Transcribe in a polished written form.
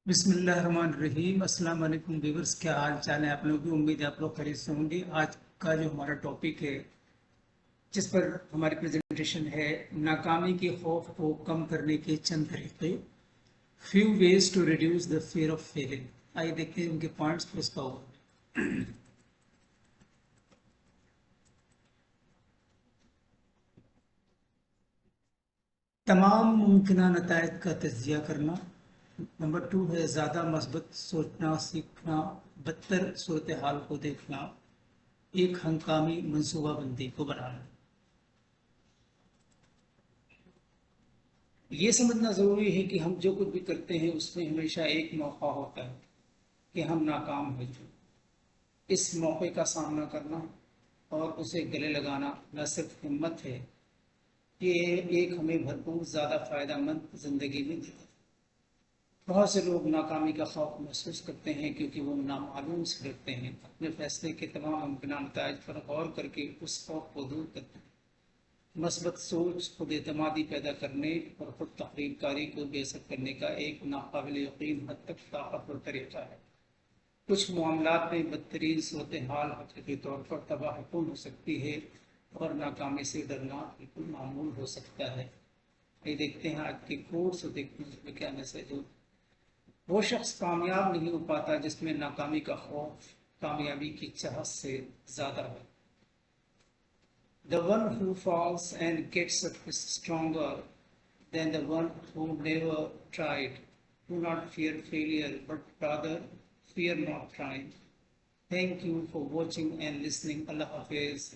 بسم اللہ الرحمن الرحیم۔ السلام علیکم ویورز، کیا حال چال ہے آپ لوگوں کی؟ امید ہے آپ لوگ خیریت سے ہوں گے۔ آج کا جو ہمارا ٹاپک ہے جس پر ہماری پریزنٹیشن ہے، ناکامی کے خوف کو کم کرنے کے چند طریقے، few ways to reduce the fear of failing. آئیے دیکھتے ہیں ان کے پوائنٹس پر اس کا ہوگا۔ تمام ممکنہ نتائج کا تجزیہ کرنا۔ نمبر 2 ہے زیادہ مثبت سوچنا سیکھنا، بدتر صورتحال کو دیکھنا، ایک ہنگامی منصوبہ بندی کو بنانا۔ یہ سمجھنا ضروری ہے کہ ہم جو کچھ بھی کرتے ہیں اس میں ہمیشہ ایک موقع ہوتا ہے کہ ہم ناکام ہو جائیں۔ اس موقع کا سامنا کرنا اور اسے گلے لگانا نہ صرف ہمت ہے، یہ ایک ہمیں بھرپور زیادہ فائدہ مند زندگی میں دیتا ہے۔ بہت سے لوگ ناکامی کا خوف محسوس کرتے ہیں کیونکہ وہ نامعلوم سے ڈرتے ہیں۔ اپنے فیصلے کے تمام ممکنہ نتائج پر غور کر کے اس خوف کو دور کرتے ہیں۔ مثبت سوچ خود اعتمادی پیدا کرنے اور خود تخلیق کاری کو بے اثر کرنے کا ایک ناقابل یقین حد تک طاقتور طریقہ ہے۔ کچھ معاملات میں بدترین صورتحال حقیقی طور پر تباہ کن ہو سکتی ہے اور ناکامی سے ڈرنا بالکل معمول ہو سکتا ہے۔ یہ دیکھتے ہیں آج کے کورس اور دیکھتے ہیں اس میں کیا میسج ہو۔ وہ شخص کامیاب نہیں ہو پاتا جس میں ناکامی کا خوف کامیابی کی چاہت سے زیادہ ہے۔ The one who falls and gets up is stronger than the one who never tried. Do not fear failure, but rather fear not trying. Thank you for watching and listening. Allah Hafiz.